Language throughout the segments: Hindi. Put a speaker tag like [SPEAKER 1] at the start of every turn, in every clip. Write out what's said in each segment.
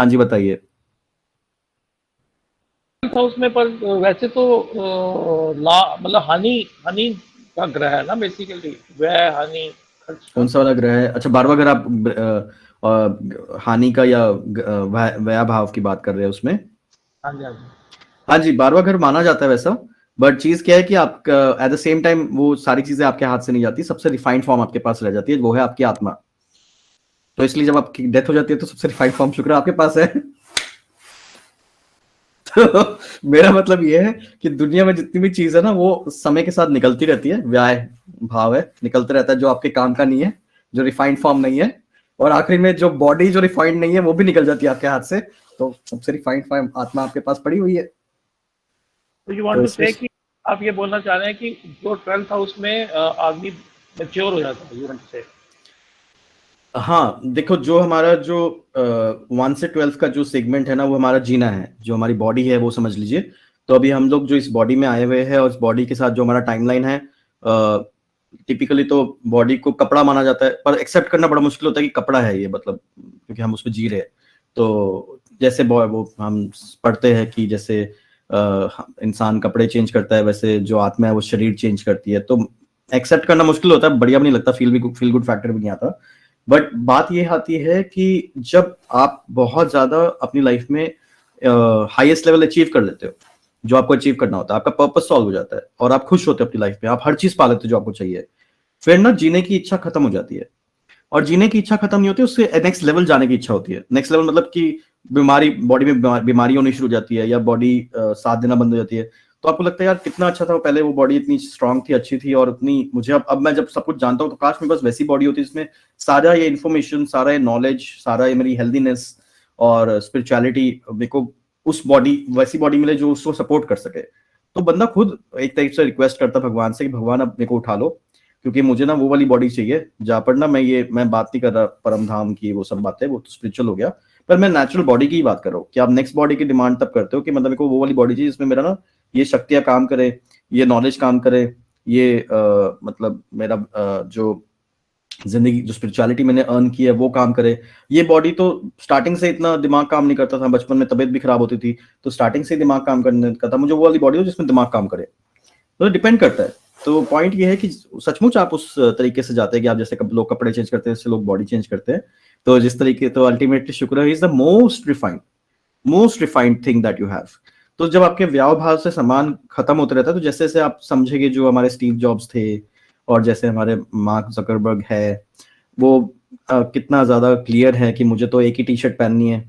[SPEAKER 1] हाँ जी, बताइए।
[SPEAKER 2] हाउस में पर वैसे तो मतलब हानि हानि का ग्रह है ना बेसिकली, व्यय हानि खर्च
[SPEAKER 1] कौन
[SPEAKER 2] का।
[SPEAKER 1] सा वाला ग्रह है? अच्छा, बारहवां घर आप हानि का या व्यय भाव की बात कर रहे हैं उसमें?
[SPEAKER 2] हाँ जी, हाँ जी।
[SPEAKER 1] हाँ जी, बारहवां घर माना जाता है वैसा। बट चीज क्या है कि आप एट द सेम टाइम वो सारी चीजें आपके हाथ से नहीं जाती, सबसे रिफाइंड फॉर्म आपके पास रह जाती है, वो है आपकी आत्मा। तो इसलिए जब आपकी डेथ हो जाती है तो सबसे रिफाइंड फॉर्म शुक्र आपके पास है। तो मेरा मतलब ये है कि दुनिया में जितनी भी चीज है ना, वो समय के साथ निकलती रहती है। व्याय भाव है, निकलते रहता है, जो आपके काम का नहीं है, जो रिफाइंड फॉर्म नहीं है। और आखिरी में जो बॉडी जो रिफाइंड नहीं है वो भी निकल जाती है आपके हाथ से। तो सबसे रिफाइंड फॉर्म आत्मा आपके पास पड़ी हुई है।
[SPEAKER 2] तो यू
[SPEAKER 1] तो
[SPEAKER 2] वांट टू
[SPEAKER 1] इसलिए
[SPEAKER 2] से कि आप ये बोलना चाह रहे हैं कि जो 12th हाउस में आदमी मैच्योर हो जाता है, यू वांट टू से।
[SPEAKER 1] हाँ, देखो, जो हमारा जो 1 से 12 का जो सेगमेंट है ना, वो हमारा जीना है, जो हमारी बॉडी है वो समझ लीजिए। तो अभी हम लोग जो इस बॉडी में आए हुए हैं और इस बॉडी के साथ जो हमारा टाइमलाइन है, टिपिकली तो बॉडी को कपड़ा माना जाता है, पर एक्सेप्ट करना बड़ा मुश्किल होता है कि कपड़ा है ये, मतलब क्योंकि हम उसमें जी रहे हैं। तो जैसे वो हम पढ़ते हैं कि जैसे इंसान कपड़े चेंज करता है, वैसे जो आत्मा है वो शरीर चेंज करती है। तो एक्सेप्ट करना मुश्किल होता है, बढ़िया भी नहीं लगता, फील गुड फैक्टर भी नहीं आता। बट बात ये आती है कि जब आप बहुत ज्यादा अपनी लाइफ में हाईएस्ट लेवल अचीव कर लेते हो, जो आपको अचीव करना होता है, आपका पर्पस सॉल्व हो जाता है और आप खुश होते हो अपनी लाइफ में, आप हर चीज पा लेते हो जो आपको चाहिए, फिर ना जीने की इच्छा खत्म हो जाती है। और जीने की इच्छा खत्म नहीं होती, उससे नेक्स्ट लेवल जाने की इच्छा होती है। नेक्स्ट लेवल मतलब कि बीमारी, बॉडी में बीमारी होनी शुरू हो जाती है, या बॉडी साथ देना बंद हो जाती है। तो आपको लगता है यार कितना अच्छा था वो पहले, वो बॉडी इतनी स्ट्रांग थी, अच्छी थी, और उतनी मुझे अब मैं जब सब कुछ जानता हूँ तो काश मेरे पास वैसी बॉडी होती जिसमें सारा ये इन्फॉर्मेशन, सारा ये नॉलेज, सारा ये मेरी हेल्दीनेस और स्पिरिचुअलिटी मेरे को उस बॉडी, वैसी बॉडी मिले जो उसको सपोर्ट कर सके। तो बंदा खुद एक तरीके से रिक्वेस्ट करता भगवान से कि भगवान अब मेरे को उठा लो, क्योंकि मुझे ना वो वाली बॉडी चाहिए जहां पर ना मैं बात नहीं कर रहा परम धाम की, वो सब बातें वो तो स्पिरिचुअल हो गया। पर मैं नेचुरल बॉडी की ही बात कर रहा हूँ कि आप नेक्स्ट बॉडी की डिमांड तब करते हो कि मतलब मेरे को वो वाली बॉडी चाहिए जिसमें मेरा ना ये शक्तियां काम करे, ये नॉलेज काम करे, ये मतलब मेरा जो जिंदगी, जो स्पिरिचुअलिटी मैंने अर्न की है वो काम करे। ये बॉडी तो स्टार्टिंग से इतना दिमाग काम नहीं करता था, बचपन में तबीयत भी खराब होती थी, तो स्टार्टिंग से ही दिमाग काम करने का था, मुझे वो वाली बॉडी हो जिसमें दिमाग काम करे। तो डिपेंड करता है। तो पॉइंट ये है कि सचमुच आप उस तरीके से जाते हैं कि आप जैसे लोग कपड़े चेंज करते हैं, जैसे लोग बॉडी चेंज करते हैं। तो जिस तरीके, तो अल्टीमेटली शुक्र is the most refined thing that you have. तो जब आपके व्याव भाव से सामान खत्म होते रहता है, तो जैसे जैसे आप समझेंगे, जो हमारे स्टीव जॉब्स थे और जैसे हमारे मार्क जकरबर्ग है, वो कितना ज्यादा क्लियर है कि मुझे तो एक ही टी शर्ट पहननी है,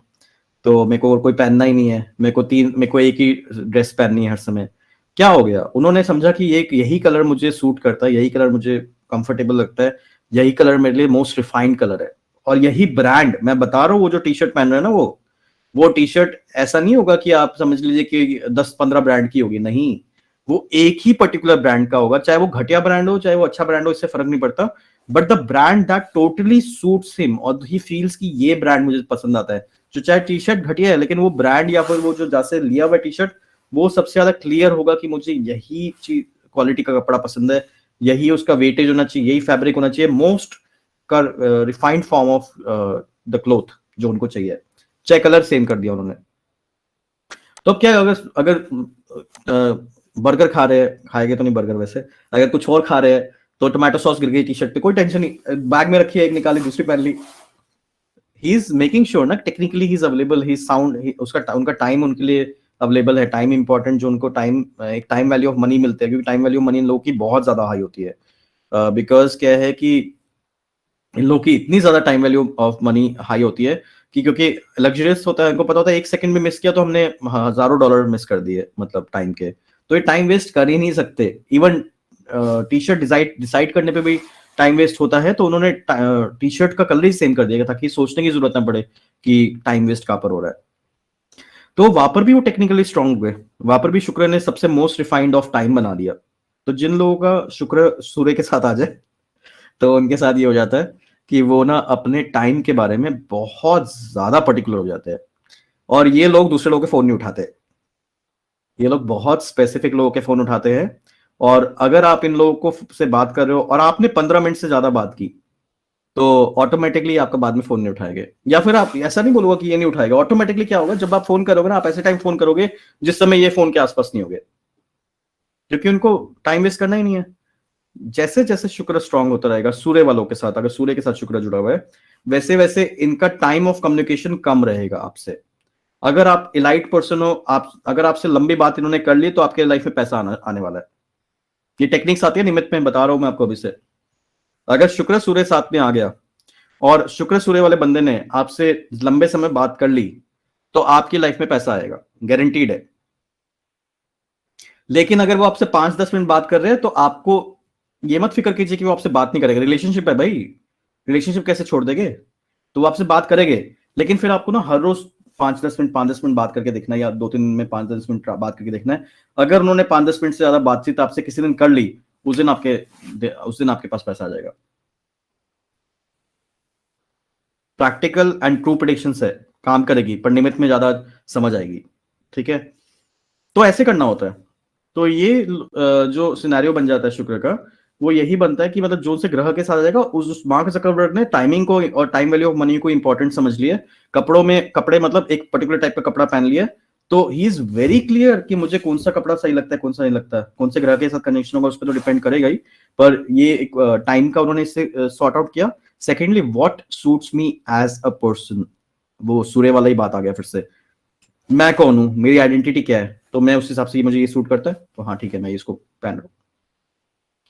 [SPEAKER 1] तो मेरे को और कोई पहनना ही नहीं है, मेरे को एक ही ड्रेस पहननी है हर समय। क्या हो गया, उन्होंने समझा कि एक यही कलर मुझे सूट करता है, यही कलर मुझे कंफर्टेबल लगता है, यही कलर मेरे लिए मोस्ट रिफाइंड कलर है। और यही ब्रांड, मैं बता रहा हूँ, वो जो टी शर्ट पहन रहे हैं ना, वो टी शर्ट ऐसा नहीं होगा कि आप समझ लीजिए कि 10-15 ब्रांड की होगी, नहीं। वो एक ही पर्टिकुलर ब्रांड का होगा, चाहे वो घटिया ब्रांड हो चाहे वो अच्छा ब्रांड हो, इससे फर्क नहीं पड़ता। But the brand that totally suits him और ही फील्स कि ये ब्रांड मुझे पसंद आता है। जो चाहे टी शर्ट घटिया है, लेकिन वो ब्रांड या फिर वो जो जैसे लिया हुआ टी शर्ट, वो सबसे ज्यादा क्लियर होगा कि मुझे यही चीज क्वालिटी का कपड़ा पसंद है, यही उसका वेटेज होना चाहिए, यही फैब्रिक होना चाहिए, मोस्ट का refined form of the cloth जो उनको चाहिए, चाहे कलर सेम कर दिया उन्होंने। तो अब क्या है, अगर अगर बर्गर खा रहे हैं, खाएंगे तो नहीं बर्गर वैसे, अगर कुछ और खा रहे हैं, तो टोमेटो सॉस गिर गई टी शर्ट पे, कोई टेंशन नहीं, बैग में रखी है, एक निकाली दूसरी पहन ली। ही इज मेकिंग श्योर ना, technically he is available, he sound, उसका उनका टाइम उनके लिए अवेलेबल है। टाइम इंपॉर्टेंट, जो उनको टाइम, एक टाइम वैल्यू ऑफ मनी मिलते हैं, क्योंकि टाइम वैल्यू मनी इन लोगों की बहुत ज्यादा हाई होती है। बिकॉज क्या है कि इन लोगों की इतनी ज्यादा time value of money high होती है कि क्योंकि लग्जरियस होता है, इनको पता होता है एक सेकंड में मिस किया तो हमने हजारों डॉलर मिस कर दिए, मतलब टाइम के। तो ये टाइम वेस्ट कर ही नहीं सकते। Even T shirt decide decide करने पे भी टाइम वेस्ट होता है, तो उन्होंने टी शर्ट का कलर ही सेम कर दिया ताकि सोचने की जरूरत ना पड़े कि टाइम वेस्ट कहां पर हो रहा है। तो वहां पर भी वो टेक्निकली स्ट्रांग हुए, वहां पर भी शुक्र ने सबसे मोस्ट रिफाइंड ऑफ टाइम बना दिया। तो जिन लोगों का शुक्र सूर्य के साथ आ जाए, तो उनके साथ ये हो जाता है कि वो ना अपने टाइम के बारे में बहुत ज्यादा पर्टिकुलर हो जाते हैं। और ये लोग दूसरे लोगों के फोन नहीं उठाते, ये लोग बहुत स्पेसिफिक लोगों के फोन उठाते हैं। और अगर आप इन लोगों को से बात कर रहे हो और आपने 15 मिनट से ज्यादा बात की, तो ऑटोमेटिकली आपका बाद में फोन नहीं उठाएगा, या फिर आप ऐसा नहीं बोलूंगा कि ये नहीं उठाएगा, ऑटोमेटिकली क्या होगा, जब आप फोन करोगे ना, आप ऐसे टाइम फोन करोगे जिस समय ये फोन के आसपास नहीं होगे, क्योंकि उनको टाइम वेस्ट करना ही नहीं है। जैसे जैसे शुक्र स्ट्रांग होता रहेगा सूर्य वालों के साथ, अगर सूर्य के साथ शुक्र जुड़ा हुआ है, वैसे वैसे इनका टाइम ऑफ कम्युनिकेशन कम रहेगा आपसे। अगर आप इलाइट पर्सन हो, आप अगर आपसे लंबी बात इन्होंने कर ली तो आपके लाइफ में पैसा आने वाला है। ये टेक्निक्स आती है निमित्त में, बता रहा हूं मैं आपको अभी से। अगर शुक्र सूर्य साथ में आ गया और शुक्र सूर्य वाले बंदे ने आपसे लंबे समय बात कर ली, तो आपकी लाइफ में पैसा आएगा, गारंटीड है। लेकिन अगर वो आपसे 5-10 मिनट बात कर रहे हैं, तो आपको ये मत फिक्र कीजिए कि वो आपसे बात नहीं करेगा, रिलेशनशिप है भाई, रिलेशनशिप कैसे छोड़ देंगे, तो वो आपसे बात करेंगे। लेकिन फिर आपको ना हर रोज 5-10 मिनट बात करके देखना है, या 2-3 दिन में 5-10 मिनट बात करके देखना है। अगर उन्होंने 5-10 मिनट से ज्यादा बातचीत आपसे किसी दिन कर ली, उस दिन आपके पास पैसा आ जाएगा। प्रैक्टिकल एंड ट्रू प्रेडिक्शन है, काम करेगी, पर निमित्त में ज्यादा समझ आएगी। ठीक है, तो ऐसे करना होता है। तो ये जो सिनेरियो बन जाता है शुक्र का, वो यही बनता है कि मतलब जो से ग्रह के साथ आ जाएगा, उस मार्क जकरबर्ग ने टाइमिंग को और टाइम वैल्यू ऑफ मनी को इंपॉर्टेंट समझ लिया। कपड़े मतलब एक पर्टिकुलर टाइप का कपड़ा पहन लिया, तो ही इज वेरी क्लियर कि मुझे कौन सा कपड़ा सही लगता है, कौन सा नहीं लगता है, कौन से ग्रह के साथ कनेक्शन होगा उस पर तो डिपेंड करेगा ही, पर ये एक टाइम का उन्होंने इससे सॉर्ट आउट किया। Secondly, what suits me as a person, वो सूर्य वाला ही बात आ गया फिर से, मैं कौन हूं, मेरी आइडेंटिटी क्या है, तो मैं उस हिसाब से मुझे ये सूट करता है, तो हाँ ठीक है, मैं इसको पहन रहा हूं।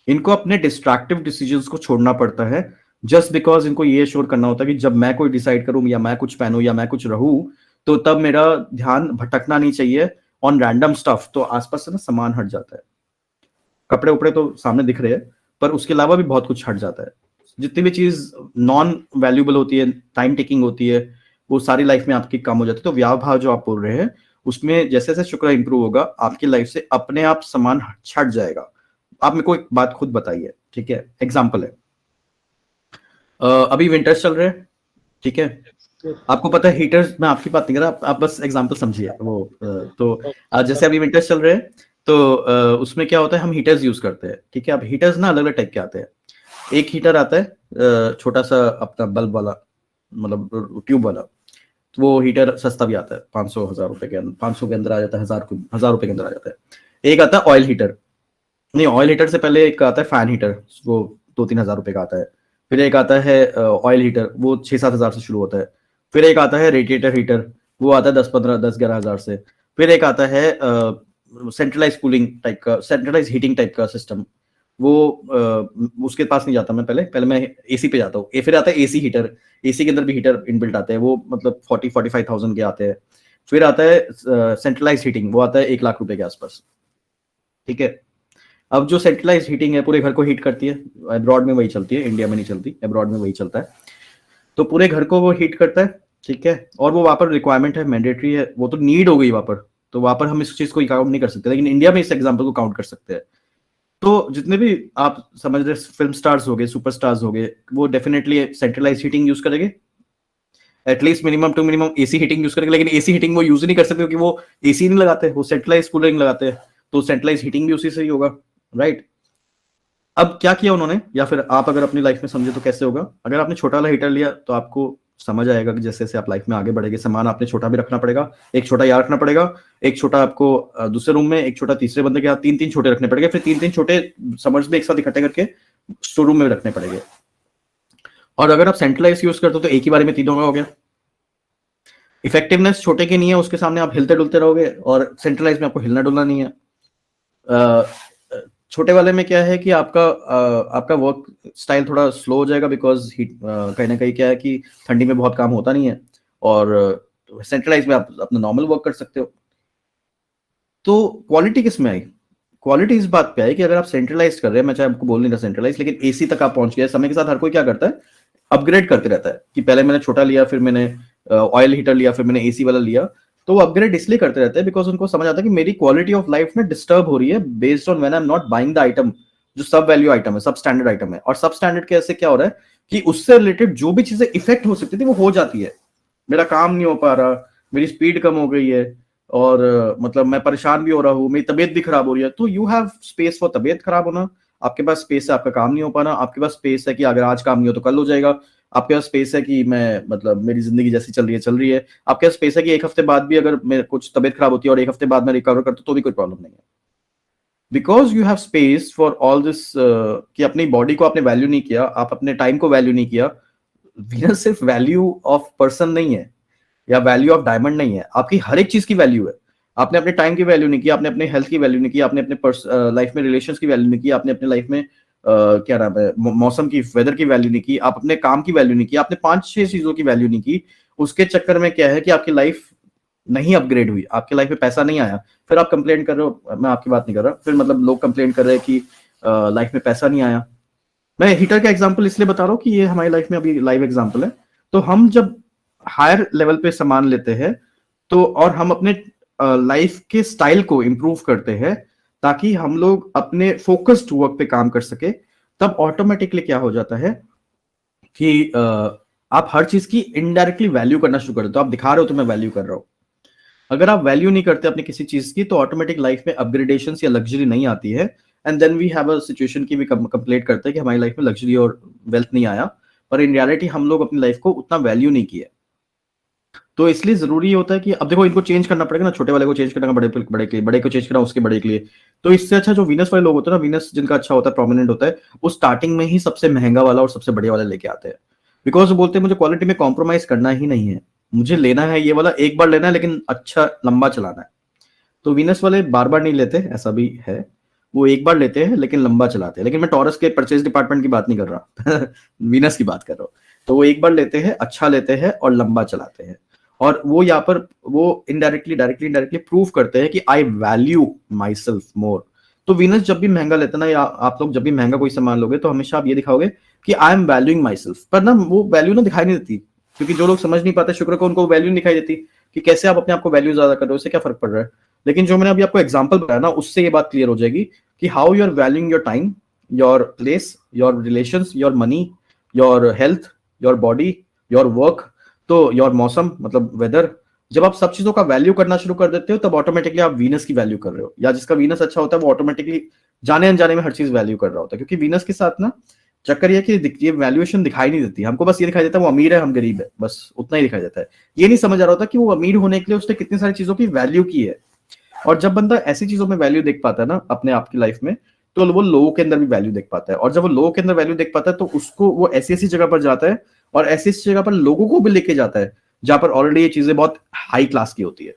[SPEAKER 1] इनको अपने डिस्ट्रैक्टिव डिसीजंस को छोड़ना पड़ता है, जस्ट बिकॉज इनको ये श्योर करना होता है कि जब मैं कोई डिसाइड करूं, या मैं कुछ पहनूं, या मैं कुछ रहूं, तो तब मेरा ध्यान भटकना नहीं चाहिए ऑन रैंडम स्टफ। तो आसपास से ना सामान हट जाता है, कपड़े उपड़े तो सामने दिख रहे हैं, पर उसके अलावा भी बहुत कुछ हट जाता है। जितनी भी चीज नॉन वैल्यूएबल होती है, टाइम टेकिंग होती है, वो सारी लाइफ में आपकी कम हो जाती है। तो व्यावभाव जो आप बोल रहे हैं, उसमें जैसे जैसे शुक्र इंप्रूव होगा, आपकी लाइफ से अपने आप सामान छट जाएगा। आप मेरे को एक बात खुद बताइए, ठीक है, एग्जाम्पल है, अभी विंटर्स चल रहे हैं, ठीक है, आपको पता है हीटर्स, मैं आपकी बात नहीं कर रहा, आप बस एग्जांपल समझिए वो। तो जैसे अभी विंटर्स चल रहे हैं, तो उसमें क्या होता है, हम हीटर्स यूज करते हैं, ठीक है। अब हीटर्स ना अलग अलग टाइप के आते हैं। एक हीटर आता है छोटा सा अपना बल्ब वाला, मतलब ट्यूब वाला, तो वो हीटर सस्ता भी आता है, 500-1000 रुपए के अंदर, 500 के अंदर आ जाता है, 1000 रुपए के अंदर आ जाता है। एक आता है ऑयल हीटर, नहीं ऑयल हीटर से पहले एक आता है फैन हीटर, वो 2-3 हजार रुपए का आता है। फिर एक आता है ऑयल हीटर, वो 6-7 हजार से शुरू होता है। फिर एक आता है रेडिएटर हीटर, वो आता है 10-11 हजार से। फिर एक आता है सेंट्रलाइज कूलिंग टाइप का, सेंट्रलाइज हीटिंग टाइप का सिस्टम, वो उसके पास नहीं जाता मैं, पहले मैं एसी पे जाता हूँ। फिर आता है एसी हीटर, एसी के अंदर भी हीटर इनबिल्ट आते हैं, वो मतलब 40-45 थाउजेंड के आते हैं। फिर आता है सेंट्रलाइज हीटिंग, वो आता है 1 लाख रुपए के आसपास, ठीक है। अब जो सेंट्रलाइज हीटिंग है पूरे घर को हीट करती है, अब्रॉड में वही चलती है, इंडिया में नहीं चलती, अब्रॉड में वही चलता है। तो पूरे घर को वो हीट करता है, ठीक है। और वो वहां पर रिक्वायरमेंट है, मैंडेटरी है, वो तो नीड हो गई वहां पर, तो वहां पर हम इस चीज को काउंट नहीं कर सकते, लेकिन इंडिया में इस एग्जाम्पल को काउंट कर सकते हैं। तो जितने भी आप समझ रहे फिल्म स्टार्स हो गए, सुपर स्टार्स हो गए, वो डेफिनेटली सेंट्रलाइज हीटिंग यूज करेंगे, at least minimum to minimum AC heating use करेंगे। लेकिन एसी हीटिंग वो यूज नहीं कर सकते, क्योंकि वो एसी नहीं लगाते, वो सेंट्रलाइज कूलिंग लगाते हैं, तो सेंट्रलाइज हीटिंग भी उसी से ही होगा, राइट। अब क्या किया उन्होंने, या फिर आप अगर अपनी लाइफ में समझे तो कैसे होगा, अगर आपने छोटा वाला हीटर लिया तो आपको समझ आएगा कि जैसे जैसे आप लाइफ में आगे बढ़ेंगे, सामान आपने छोटा भी रखना पड़ेगा, एक छोटा यहाँ रखना पड़ेगा, एक छोटा आपको दूसरे रूम में, एक छोटा तीसरे बंदे के यहाँ, 3-3 छोटे रखने पड़ेंगे, फिर 3-3 छोटे समर्स में एक साथ इकट्ठे करके स्टोर रूम में रखने पड़ेंगे। और अगर आप सेंट्रलाइज यूज करते हो तो एक ही बारे में तीनों का हो गया। इफेक्टिवनेस छोटे की नहीं है, उसके सामने आप हिलते डुलते रहोगे, और सेंट्रलाइज में आपको हिलना डुलना नहीं है। छोटे वाले में क्या है कि आपका वर्क स्टाइल थोड़ा स्लो हो जाएगा, बिकॉज हीट कहीं ना कहीं क्या है कि ठंडी में बहुत काम होता नहीं है, और सेंट्रलाइज में आप अपना नॉर्मल वर्क कर सकते हो। तो क्वालिटी किस में आई, क्वालिटी इस बात पे आई कि अगर आप सेंट्रलाइज कर रहे हैं, मैं चाहे आपको बोल नहीं रहा सेंट्रलाइज, लेकिन एसी तक आप पहुंच गए, समय के साथ हर कोई क्या करता है, अपग्रेड करते रहता है, कि पहले मैंने छोटा लिया, फिर मैंने ऑयल हीटर लिया, फिर मैंने एसी वाला लिया। तो वो अपग्रेड इसलिए करते रहते हैं बिकॉज उनको समझ आता है कि मेरी क्वालिटी ऑफ लाइफ में डिस्टर्ब हो रही है based on when I am not buying the item, जो सब वैल्यू आइटम है, सब स्टैंडर्ड आइटम है। और सब स्टैंडर्ड कैसे क्या हो रहा है कि उससे रिलेटेड जो भी चीजें इफेक्ट हो सकती थी वो हो जाती है। मेरा काम नहीं हो पा रहा, मेरी स्पीड कम हो गई है, और मतलब मैं परेशान भी हो रहा हूँ, मेरी तबीयत भी खराब हो रही है, तो यू हैव स्पेस फॉर तबीयत खराब होना, आपके पास स्पेस है आपका काम नहीं हो पाना, आपके पास स्पेस है कि अगर आज काम नहीं हो तो कल हो जाएगा, आपके पास स्पेस है कि मैं मतलब मेरी जिंदगी जैसी चल रही है, आपके पास स्पेस है कि एक हफ्ते बाद भी अगर मेरे कुछ तबियत खराब होती है और एक हफ्ते बाद मैं रिकवर करता हूँ तो भी कोई प्रॉब्लम नहीं है, because you have space for all this. कि अपनी बॉडी को आपने वैल्यू नहीं किया, आप अपने टाइम को वैल्यू नहीं किया। वीनस सिर्फ वैल्यू ऑफ पर्सन नहीं है या वैल्यू ऑफ डायमंड नहीं है, आपकी हर एक चीज की वैल्यू है। आपने अपने टाइम की वैल्यू नहीं की, आपने अपने हेल्थ की वैल्यू नहीं की, आपने अपने लाइफ में रिलेशंस की वैल्यू नहीं की, आपने अपने लाइफ में क्या नाम है मौसम की वेदर की वैल्यू नहीं की, आप अपने काम की वैल्यू नहीं की, आपने 5-6 चीजों की वैल्यू नहीं की। उसके चक्कर में क्या है कि आपकी लाइफ नहीं अपग्रेड हुई, आपकी लाइफ में पैसा नहीं आया, फिर आप कंप्लेंट कर रहे हो, मैं आपकी बात नहीं कर रहा, फिर मतलब लोग कंप्लेंट कर रहे हैं कि लाइफ में पैसा नहीं आया। मैं हीटर का एग्जांपल इसलिए बता रहा हूँ कि ये हमारी लाइफ में अभी लाइव एग्जांपल है। तो हम जब हायर लेवल पे सामान लेते हैं तो और हम अपने लाइफ के स्टाइल को इम्प्रूव करते हैं ताकि हम लोग अपने फोकस्ड वर्क पे काम कर सके, तब ऑटोमेटिकली क्या हो जाता है कि आप हर चीज की इनडायरेक्टली वैल्यू करना शुरू कर देते हो। आप दिखा रहे हो तो मैं वैल्यू कर रहा हूं। अगर आप वैल्यू नहीं करते अपनी किसी चीज की तो ऑटोमेटिक लाइफ में अपग्रेडेशन या लग्जरी नहीं आती है, and then we have a situation की भी कंप्लेंट करते हैं कि हमारी लाइफ में लग्जरी और वेल्थ नहीं आया, पर इन रियलिटी हम लोग अपनी लाइफ को उतना वैल्यू नहीं किया। तो इसलिए जरूरी होता है कि अब देखो इनको चेंज करना पड़ेगा ना, छोटे वाले को चेंज करना बड़े बड़े के लिए, बड़े को चेंज करना उसके बड़े के लिए। तो इससे अच्छा जो वीनस वाले लोग होते हैं ना, वीनस जिनका अच्छा होता है, प्रोमिनेंट होता है, वो स्टार्टिंग में ही सबसे महंगा वाला और सबसे बढ़िया वाला लेके आते हैं। बिकॉज वो बोलते हैं मुझे क्वालिटी में कॉम्प्रोमाइज करना ही नहीं है, मुझे लेना है ये वाला, एक बार लेना है लेकिन अच्छा लंबा चलाना है। तो वीनस वाले बार बार नहीं लेते, ऐसा भी है, वो एक बार लेते हैं लेकिन लंबा चलाते हैं। लेकिन मैं टॉरस के परचेज डिपार्टमेंट की बात नहीं कर रहा वीनस की बात कर रहा हूँ। तो वो एक बार लेते हैं, अच्छा लेते हैं और लंबा चलाते हैं। और वो यहाँ पर वो डायरेक्टली प्रूव करते हैं कि आई वैल्यू माई सेल्फ मोर। तो वीनस जब भी महंगा लेते ना, या आप लोग जब भी महंगा कोई सामान लोगे तो हमेशा आप ये दिखाओगे कि I am valuing my self, पर ना वो वैल्यू ना दिखाई नहीं देती, क्योंकि जो लोग समझ नहीं पाते शुक्र को उनको वैल्यू नहीं दिखाई देती कि कैसे आप अपने आप को वैल्यू ज्यादा कर रहे हो, उससे क्या फर्क पड़ रहा है। लेकिन जो मैंने अभी आपको एग्जांपल बताया ना, उससे ये बात क्लियर हो जाएगी कि how you are valuing your time, your place, your relations, your money, your health, your body, your work. तो योर मौसम मतलब वेदर, जब आप सब चीजों का वैल्यू करना शुरू कर देते हो तब ऑटोमेटिकली आप वीनस की वैल्यू कर रहे हो, या जिसका वीनस अच्छा होता है वो ऑटोमेटिकली जाने अनजाने में हर चीज वैल्यू कर रहा होता है। क्योंकि वीनस के साथ ना चक्कर ये कि ये वैल्यूएशन दिखाई नहीं देती हमको, बस ये दिखाई देता है वो अमीर है हम गरीब है, बस उतना ही दिखाई देता है। ये नहीं समझ आ रहा होता कि वो अमीर होने के लिए उसने कितनी सारी चीजों की वैल्यू की है। और जब बंदा ऐसी चीजों में वैल्यू देख पाता है ना अपने आप की लाइफ में, तो वो लोगों के अंदर भी वैल्यू देख पाता है। और जब वो लोगों के अंदर वैल्यू देख पाता है तो उसको वो ऐसी ऐसी जगह पर जाता है और ऐसी ऐसी जगह पर लोगों को भी लेके जाता है जहां पर ऑलरेडी ये चीजें बहुत हाई क्लास की होती है।